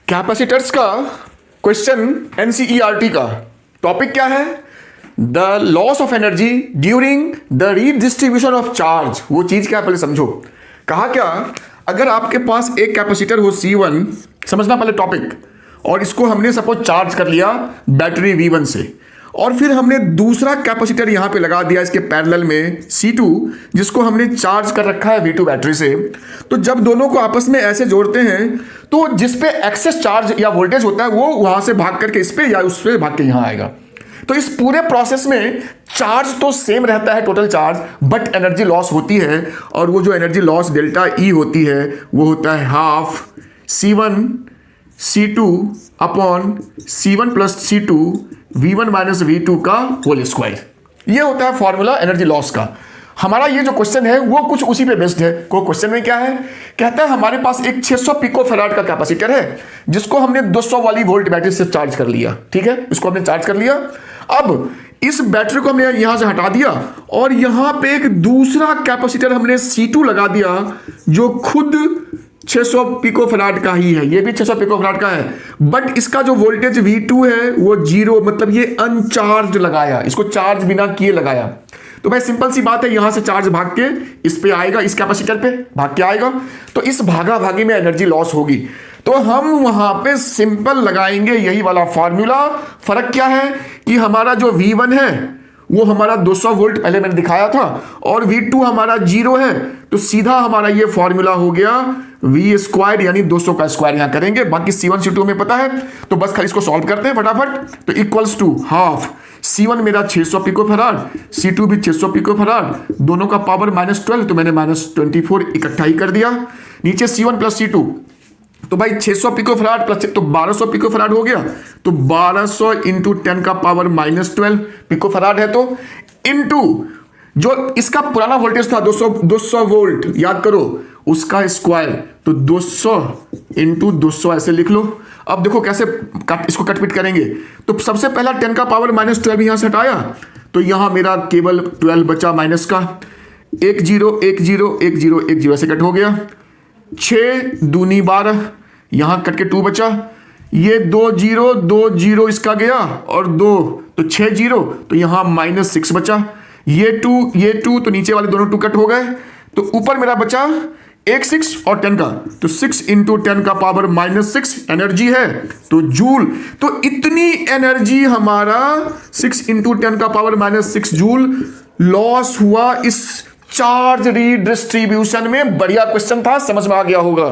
Capacitors का question NCERT का topic क्या है? The loss of energy during the redistribution of charge. वो चीज क्या है पहले समझो। कहा क्या, अगर आपके पास एक कैपेसिटर हो C1, समझना पहले टॉपिक, और इसको हमने सपोज चार्ज कर लिया बैटरी V1 से, और फिर हमने दूसरा कैपेसिटर यहां पे लगा दिया इसके पैरेलल में C2, जिसको हमने चार्ज कर रखा है V2 बैटरी से। तो जब दोनों को आपस में ऐसे जोड़ते हैं तो जिस पे एक्सेस चार्ज या वोल्टेज होता है वो वहां से भाग करके इस पे या उस पे भाग के यहां आएगा। तो इस पूरे प्रोसेस में चार्ज तो सेम रहता है, total charge, but energy loss होती है, और वो जो एनर्जी लॉस डेल्टा E होती है वो होता है half C1 C2 upon C1 plus C2 V1 minus V2 का होल स्क्वायर। ये होता है फॉर्मूला एनर्जी लॉस का। हमारा ये जो क्वेश्चन है वो कुछ उसी पे बेस्ड है। को क्वेश्चन में क्या है, कहता है हमारे पास एक 600 पिको फैराड का कैपेसिटर है जिसको हमने 200 वाली वोल्ट बैटरी से चार्ज कर लिया। ठीक है, इसको हमने चार्ज कर लिया। अब इस बैटरी को हमने यहां से हटा दिया और यहां पे एक दूसरा कैपेसिटर हमने C2 लगा दिया जो खुद 600 पिको फैराड का ही है। ये भी 600 पिको फैराड का है, बट इसका जो वोल्टेज V2 है वो 0, मतलब ये अनचार्ज लगाया, इसको चार्ज बिना किए लगाया। तो भाई सिंपल सी बात है, यहां से चार्ज भाग के इस पे आएगा, इस कैपेसिटर पे भाग के आएगा, तो इस भागा भागी में एनर्जी लॉस होगी। तो हम वहां पे सिंपल लगाएंगे यही वाला फॉर्मूला। फर्क क्या है कि हमारा जो V1 है वो हमारा 200 वोल्ट पहले मैंने दिखाया था, और V2 हमारा 0 है, तो सीधा हमारा ये फॉर्मूला हो गया V स्क्वायर, यानी 200 का स्क्वायर यहां करेंगे। बाकी C1 C2 में पता है, तो बस खाली इसको सॉल्व करते हैं फटाफट। तो इक्वल्स टू हाफ C1 मेरा 600 पिको फैराड, C2 भी 600 पिको फैराड, दोनों का पावर -12, तो मैंने -24 इकट्ठा ही कर दिया। नीचे C1 प्लस C2, तो भाई 600 पिको फैराड प्लस तो 1200 पिको फैराड हो गया, तो 1200 इंटू 10 का पावर -12 पिको फैराड है, तो इंटू जो इसका पुराना वोल्टेज था 200 वोल्ट, याद करो, उसका स्क्वायर, तो 200 इंटू 200 ऐसे लिख लो। अब देखो कैसे इसको कटपिट करेंगे। तो सबसे पहला 10 का पावर -12 यहां से हटाया, तो यहां मेरा केवल 12 बचा माइनस का, 1 0 1 0 1 0 1 0 ऐसे कट हो गया। 6 दूनी 12, यहां कट के 2 बचा, ये 2 0 2 0 इसका गया और 2, तो 6 0, तो यहां -6 बचा, ये 2 तो नीचे वाले दोनों 2 कट हो गए, तो ऊपर मेरा बचा एक 6 और 10 का, तो 6 इंटू 10 का पावर -6 एनर्जी है, तो जूल। तो इतनी एनर्जी हमारा 6 इंटू 10 का पावर -6 जूल लॉस हुआ इस चार्ज रीडिस्ट्रीब्यूशन में। बढ़िया क्वेश्चन था, समझ में आ गया होगा।